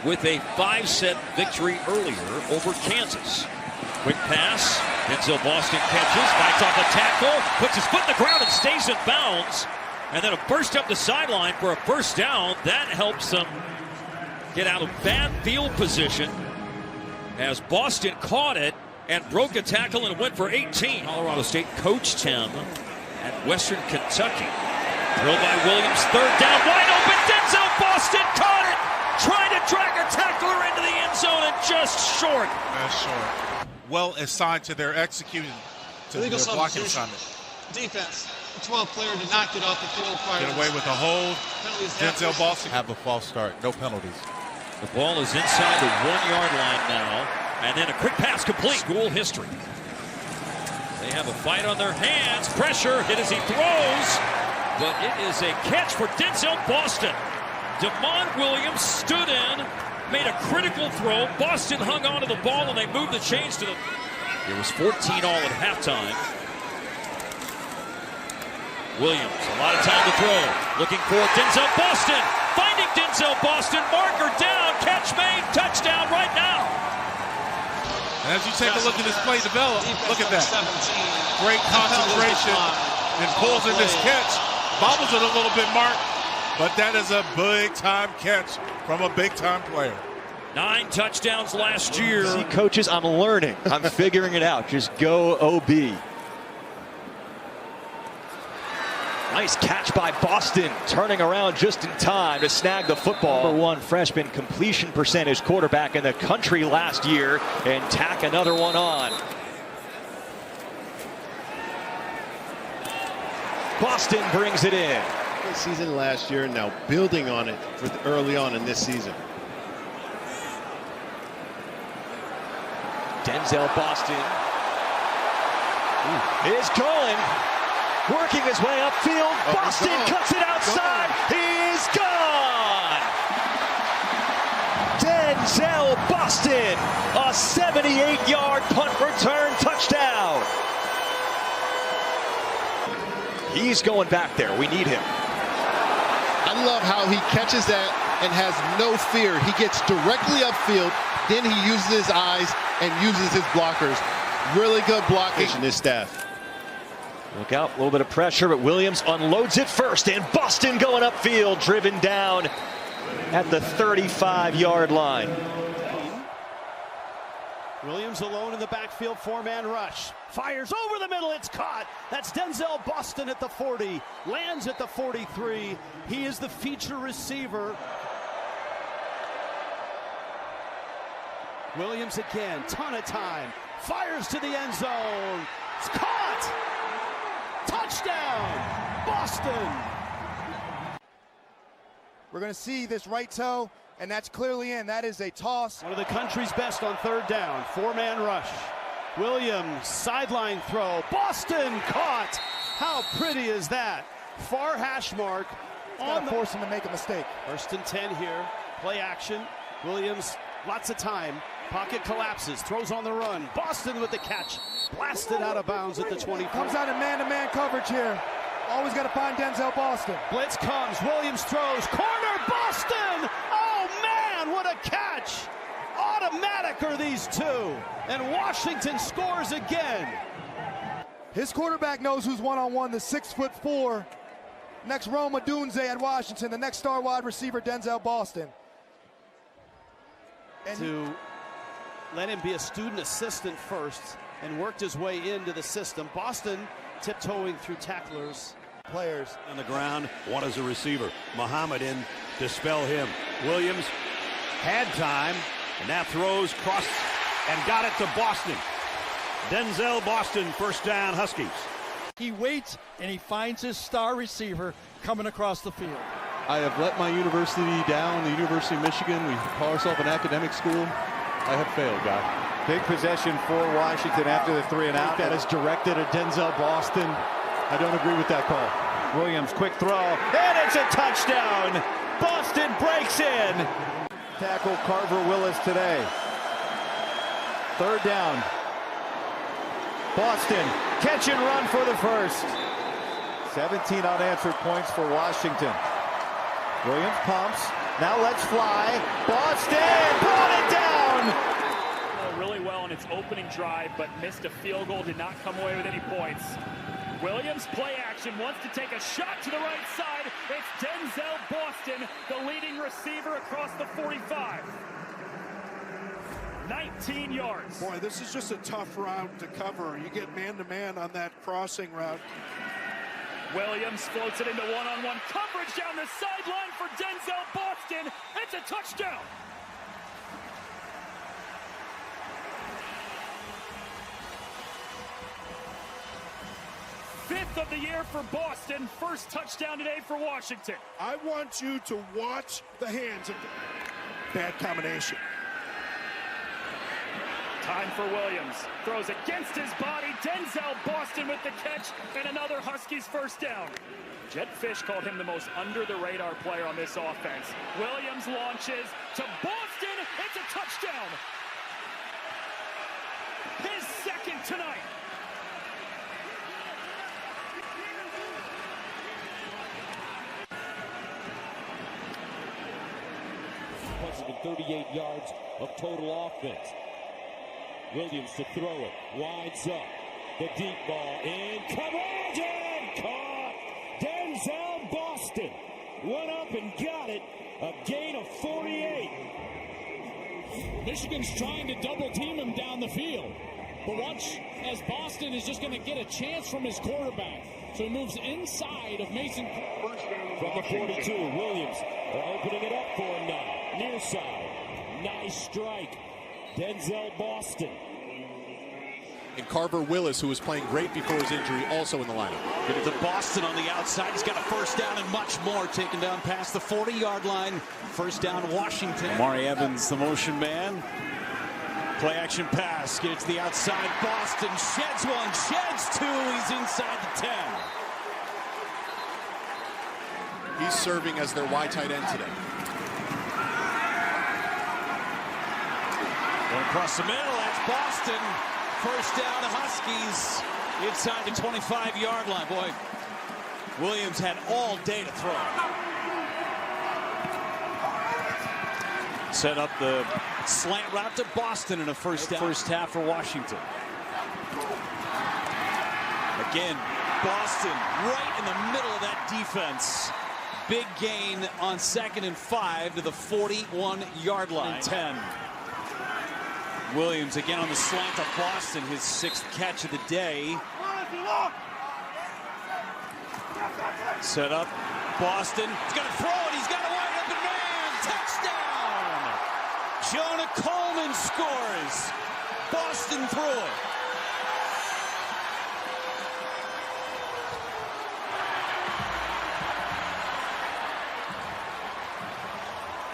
with a 5-set victory earlier over Kansas. Quick pass. Denzel Boston catches, fights off a tackle, puts his foot in the ground and stays in bounds. And then a burst up the sideline for a first down. That helps them get out of bad field position as Boston caught it and broke a tackle and went for 18. Colorado State coached him at Western Kentucky. Drill by Williams, third down, wide open. Denzel Boston caught it, trying to drag a tackler into the end zone and just short. That's short. Well assigned to their execution, to their blocking assignment. Defense, the 12th player did not get off the field prior. Get away with a hold. Denzel Boston have a false start, no penalties. The ball is inside the 1-yard line now, and then a quick pass complete. School history. They have a fight on their hands. Pressure, hit as he throws, but it is a catch for Denzel Boston. Demond Williams stood in, made a critical throw. Boston hung onto the ball, and they moved the chains to the... It was 14 all at halftime. Williams, a lot of time to throw. Looking for Denzel Boston. Finding Denzel Boston. Marker down. Catch made. Touchdown right now. And as you take a look at this play develop, look at that. Great concentration and pulls in this catch. Bobbles it a little bit, Mark. But that is a big-time catch from a big-time player. 9 touchdowns last year. See, coaches, I'm learning. I'm figuring it out. Just go OB. Nice catch by Boston, turning around just in time to snag the football. Number 1 freshman completion percentage quarterback in the country last year, and tack another one on. Boston brings it in. Good season last year, now building on it for early on in this season. Denzel Boston is going. Working his way upfield. Boston cuts it outside. He's gone. Denzel Boston, a 78-yard punt return touchdown. He's going back there. We need him. I love how he catches that and has no fear. He gets directly upfield. Then he uses his eyes and uses his blockers. Really good blocking in this staff. Look out, a little bit of pressure, but Williams unloads it first, and Boston going upfield, driven down at the 35-yard line. Williams alone in the backfield, 4-man rush. Fires over the middle, it's caught. That's Denzel Boston at the 40, lands at the 43. He is the feature receiver. Williams again, ton of time. Fires to the end zone. It's caught. Touchdown, Boston. We're going to see this right toe, and that's clearly in. That is a toss. One of the country's best on 3rd down. 4-man rush. Williams, sideline throw. Boston caught. How pretty is that? Far hash mark. On the force him to make a mistake. 1st and 10 here. Play action. Williams, lots of time. Pocket collapses, throws on the run. Boston with the catch. Blasted out of bounds at the 20. Comes out in man-to-man coverage here. Always got to find Denzel Boston. Blitz comes. Williams throws. Corner, Boston! Oh, man, what a catch! Automatic are these two. And Washington scores again. His quarterback knows who's one-on-one, the 6'4". Next, Roma Dunze at Washington. The next star wide receiver, Denzel Boston. And to let him be a student assistant first and worked his way into the system. Boston tiptoeing through tacklers. Players on the ground, one as a receiver. Muhammad in to spell him. Williams had time, and that throws cross and got it to Boston. Denzel Boston, first down, Huskies. He waits and he finds his star receiver coming across the field. I have let my university down, the University of Michigan. We call ourselves an academic school. I have failed, God. Big possession for Washington after the 3-and-out. That is directed at Denzel Boston. I don't agree with that call. Williams, quick throw, and it's a touchdown. Boston breaks in. Tackle Carver Willis today. 3rd down. Boston, catch and run for the first. 17 unanswered points for Washington. Williams pumps, Now let's fly. Boston brought it down. Really well in its opening drive, but missed a field goal, did not come away with any points. Williams, play action, wants to take a shot to the right side. It's Denzel Boston, the leading receiver across the 45. 19 yards. Boy, this is just a tough route to cover. You get man-to-man on that crossing route. Williams floats it into one-on-one coverage down the sideline for Denzel Boston. It's a touchdown. Fifth of the year for Boston. First touchdown today for Washington. I want you to watch the hands of bad combination. Time for Williams. Throws against his body. Denzel Boston with the catch and another Huskies first down. Jed Fish called him the most under-the-radar player on this offense. Williams launches to Boston. It's a touchdown. His second tonight. With 38 yards of total offense. Williams to throw it. Winds up. The deep ball in. Coverage and caught. Denzel Boston went up and got it. A gain of 48. Michigan's trying to double team him down the field. But watch as Boston is just going to get a chance from his quarterback. So he moves inside of Mason. From the 42, Williams. They're opening it up for him now. Near side. Nice strike. Denzel Boston. And Carver Willis, who was playing great before his injury, also in the lineup. Get it to Boston on the outside. He's got a first down and much more. Taken down past the 40-yard line. First down, Washington. Amari Evans, the motion man. Play action pass. Get it to the outside. Boston sheds one, sheds two. He's inside the 10. He's serving as their wide tight end today. Going across the middle, that's Boston. First down, the Huskies. Inside the 25-yard line. Boy, Williams had all day to throw. Set up the slant route to Boston in a first half for Washington. Again, Boston right in the middle of that defense. Big gain on 2nd and 5 to the 41-yard line. 10. Williams again on the slant of Boston, his 6th catch of the day. Set up, Boston. He's going to throw it. He's got a wide open man. Touchdown! Jonah Coleman scores. Boston threw it.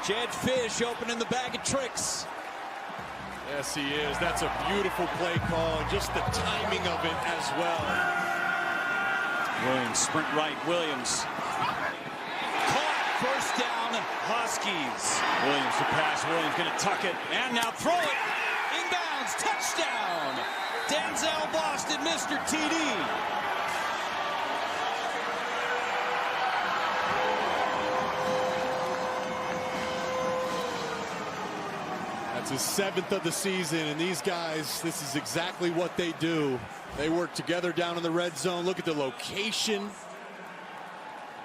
Jed Fish opening the bag of tricks. Yes, he is. That's a beautiful play call, and just the timing of it as well. Williams, sprint right, Williams. Caught, first down, Huskies. Williams to pass, Williams gonna tuck it, and now throw it. Inbounds, touchdown. Denzel Boston, Mr. TD. It's his 7th of the season, and these guys, this is exactly what they do. They work together down in the red zone. Look at the location.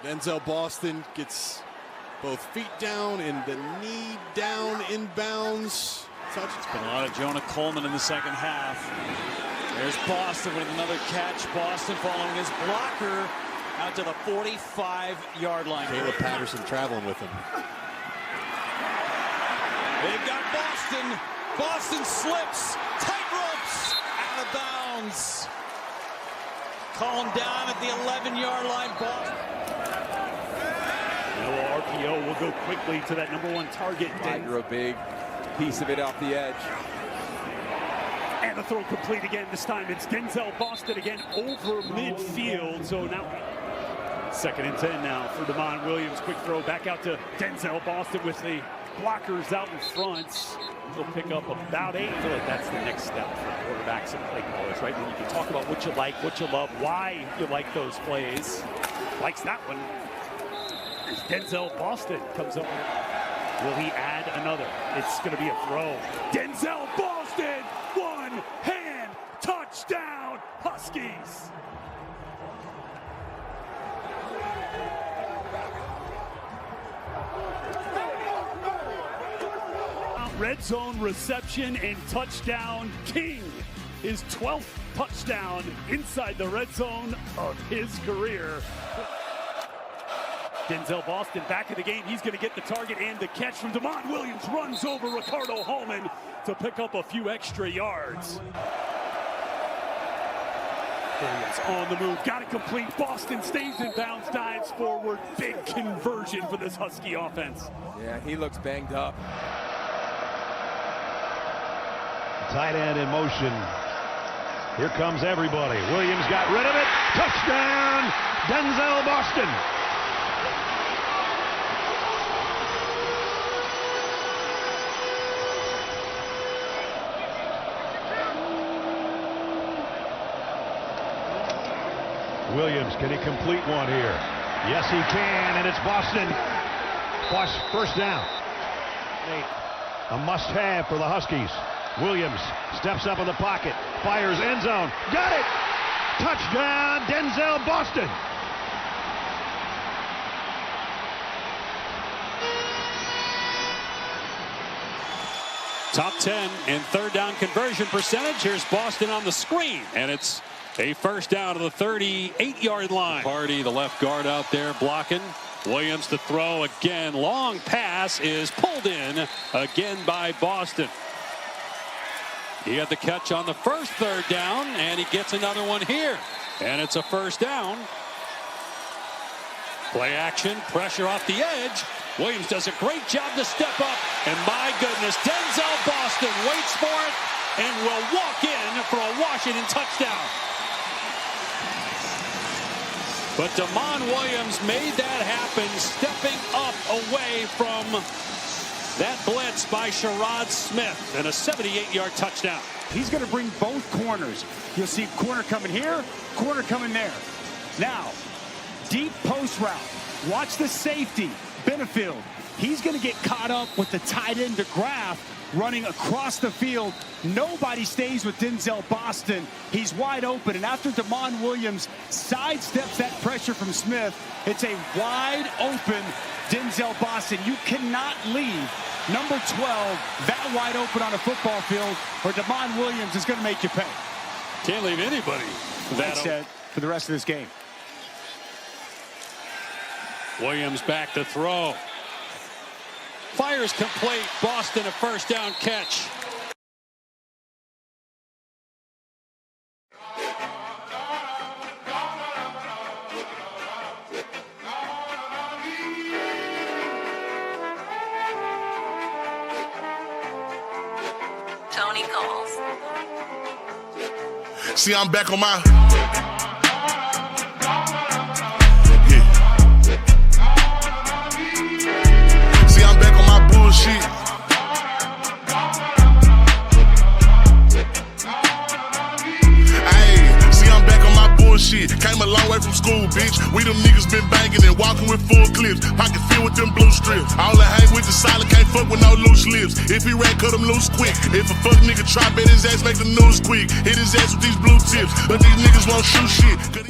Denzel Boston gets both feet down and the knee down, inbounds. It's been a lot of Jonah Coleman in the second half. There's Boston with another catch. Boston following his blocker out to the 45-yard line. Caleb Patterson traveling with him. They've got Boston. Boston slips. Tight ropes. Out of bounds. Call him down at the 11-yard line. Boston. No RPO will go quickly to that number 1 target. Tiger a big piece of it off the edge. And the throw complete again. This time it's Denzel Boston again over midfield. So now 2nd and 10 now for Damon Williams. Quick throw back out to Denzel Boston with the blockers out in front. He'll pick up about 8. I feel like that's the next step for quarterbacks and play callers, right? And you can talk about what you like, what you love, why you like those plays. Likes that one. Denzel Boston comes up. Will he add another? It's going to be a throw. Denzel Boston, one hand touchdown, Huskies. Red zone reception and touchdown king. His 12th touchdown inside the red zone of his career. Denzel Boston back in the game. He's going to get the target and the catch from Damon Williams. Runs over Ricardo Hallman to pick up a few extra yards. Williams on the move. Got it complete. Boston stays in bounds, dives forward. Big conversion for this Husky offense. Yeah, he looks banged up. Tight end in motion. Here comes everybody. Williams got rid of it. Touchdown, Denzel Boston. Williams, can he complete one here? Yes, he can, and it's Boston. First down. A must-have for the Huskies. Williams steps up in the pocket, fires end zone. Got it! Touchdown, Denzel Boston. Top 10 in third down conversion percentage. Here's Boston on the screen, and it's a first down to the 38-yard line. Party, the left guard out there blocking. Williams to throw again. Long pass is pulled in again by Boston. He had the catch on the first third down, and he gets another one here. And it's a first down. Play action, pressure off the edge. Williams does a great job to step up. And my goodness, Denzel Boston waits for it and will walk in for a Washington touchdown. But Damon Williams made that happen, stepping up away from that blitz by Sherrod Smith, and a 78-yard touchdown. He's going to bring both corners. You'll see corner coming here, corner coming there. Now, deep post route. Watch the safety, Benefield. He's going to get caught up with the tight end DeGraff running across the field. Nobody stays with Denzel Boston. He's wide open, and after Damon Williams sidesteps that pressure from Smith, it's a wide open Denzel Boston. You cannot leave number 12 that wide open on a football field, or Damon Williams is going to make you pay. Can't leave anybody that set for the rest of this game. Williams back to throw. Fires complete. Boston a first down catch. Tony calls. See, I'm back on my... Shit. Hey, see, I'm back on my bullshit. Came a long way from school, bitch. We them niggas been banging and walking with full clips. Pocket filled with them blue strips. All I hang with the solid, can't fuck with no loose lips. If he ran, cut him loose quick. If a fuck nigga try, bet his ass make the news quick. Hit his ass with these blue tips. But these niggas won't shoot shit.